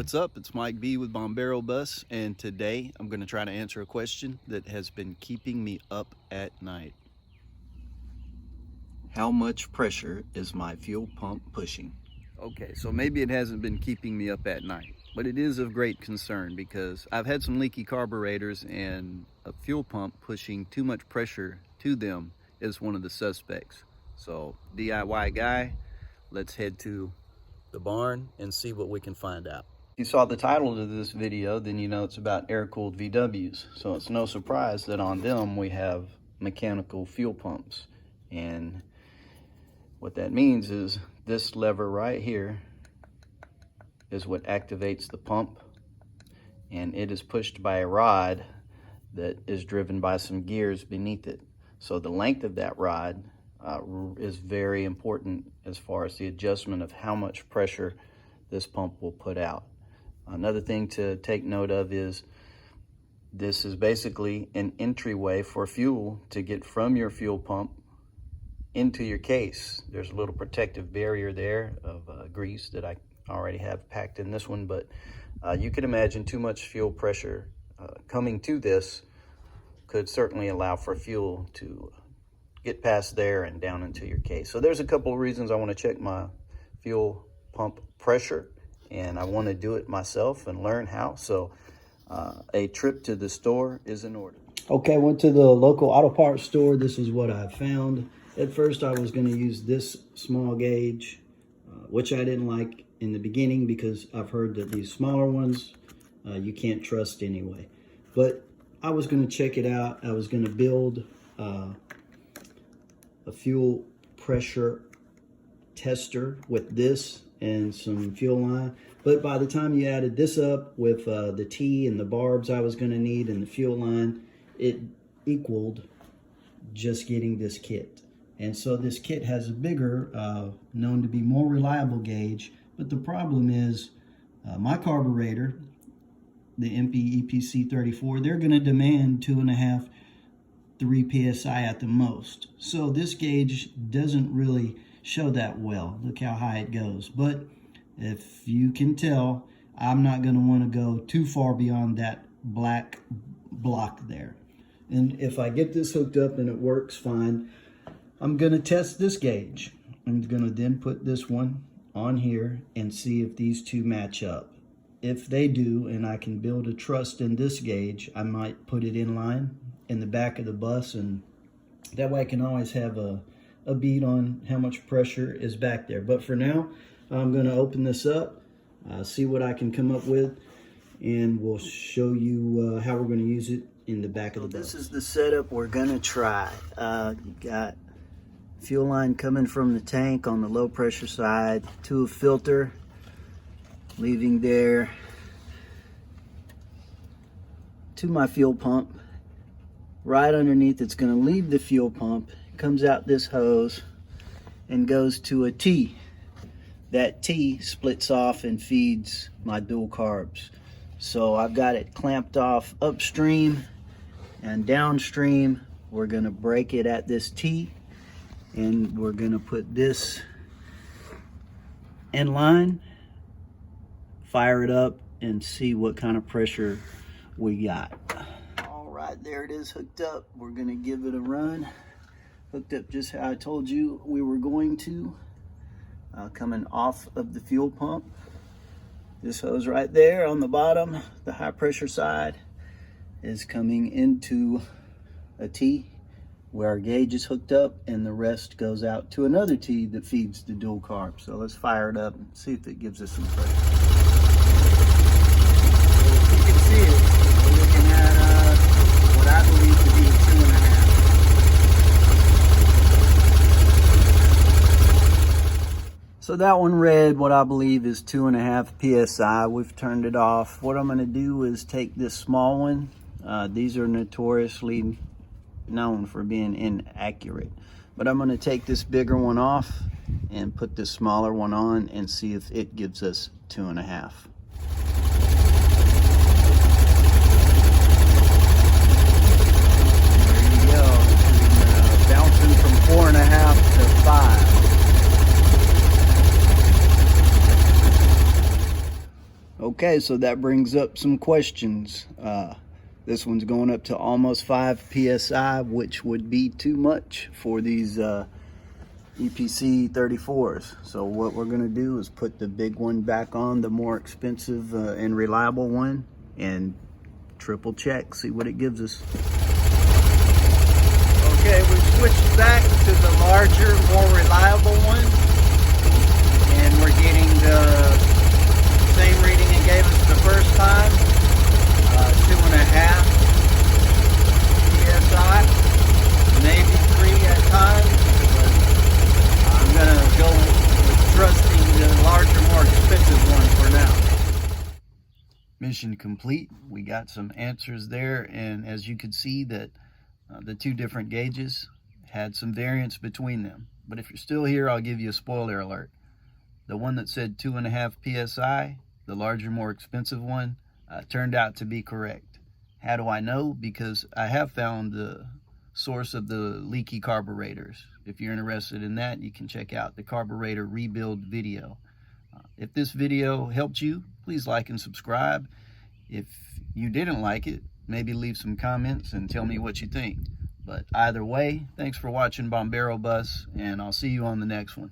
What's up? It's Mike B with Bombero Bus, and today I'm going to try to answer a question that has been keeping me up at night. How much pressure is my fuel pump pushing? Okay, so maybe it hasn't been keeping me up at night, but it is of great concern because I've had some leaky carburetors, and a fuel pump pushing too much pressure to them is one of the suspects. So DIY guy, let's head to the barn and see what we can find out. If you saw the title of this video, then you know it's about air-cooled VWs. So it's no surprise that on them we have mechanical fuel pumps. And what that means is this lever right here is what activates the pump, and it is pushed by a rod that is driven by some gears beneath it. So the length of that rod is very important as far as the adjustment of how much pressure this pump will put out. Another thing to take note of is this is basically an entryway for fuel to get from your fuel pump into your case. There's a little protective barrier there of grease that I already have packed in this one, but you can imagine too much fuel pressure coming to this could certainly allow for fuel to get past there and down into your case. So there's a couple of reasons I want to check my fuel pump pressure, and I want to do it myself and learn how. So a trip to the store is in order. Okay, went to the local auto parts store. This is what I found. At first I was going to use this small gauge, which I didn't like in the beginning because I've heard that these smaller ones you can't trust anyway. But I was going to check it out. I was going to build a fuel pressure tester with this and some fuel line, but by the time you added this up with the T and the barbs I was going to need and the fuel line, it equaled just getting this kit. And so this kit has a bigger, known to be more reliable gauge, but the problem is my carburetor, the MP EPC 34, they're going to demand 2.5, 3 psi at the most. So this gauge doesn't really show that well. Look how high it goes. But if you can tell, I'm not going to want to go too far beyond that black block there. And if I get this hooked up and it works fine, I'm going to test this gauge. I'm going to then put this one on here and see if these two match up. If they do, and I can build a trust in this gauge, I might put it in line in the back of the bus, and that way I can always have a bead on how much pressure is back there. But for now, I'm going to open this up, see what I can come up with, and we'll show you how we're going to use it in the back of the bus. This is the setup we're going to try. You got fuel line coming from the tank on the low pressure side to a filter, leaving there to my fuel pump. Right underneath, it's going to leave the fuel pump, comes out this hose and goes to a T. That T splits off and feeds my dual carbs. So I've got it clamped off upstream and downstream. We're going to break it at this T, and we're going to put this in line, fire it up, and see what kind of pressure we got. There it is hooked up. We're going to give it a run. Hooked up just how I told you we were going to. Coming off of the fuel pump. This hose right there on the bottom, the high pressure side, is coming into a T where our gauge is hooked up, and the rest goes out to another T that feeds the dual carb. So let's fire it up and see if it gives us some pressure. So you can see it. We're looking at what I believe to be 2.5. So that one read what I believe is 2.5 psi. We've turned it off. What I'm going to do is take this small one. These are notoriously known for being inaccurate, but I'm going to take this bigger one off and put this smaller one on and see if it gives us 2.5. Bouncing from 4.5 to 5. Okay, so that brings up some questions. This one's going up to almost 5 psi, which would be too much for these EPC 34s. So what we're going to do is put the big one back on, the more expensive and reliable one, and triple check, see what it gives us. Okay, we've switched back to the larger, more reliable one, and we're getting the same reading it gave us the first time, 2.5 psi, maybe 3 at times, but I'm gonna go with trusting the larger, more expensive one for now. Mission complete. We got some answers there, and as you could see that the two different gauges had some variance between them. But if you're still here, I'll give you a spoiler alert. The one that said 2.5 psi, the larger, more expensive one, turned out to be correct. How do I know? Because I have found the source of the leaky carburetors. If you're interested in that, you can check out the carburetor rebuild video. If this video helped you, please like and subscribe. If you didn't like it, maybe leave some comments and tell me what you think. But either way, thanks for watching Bombero Bus, and I'll see you on the next one.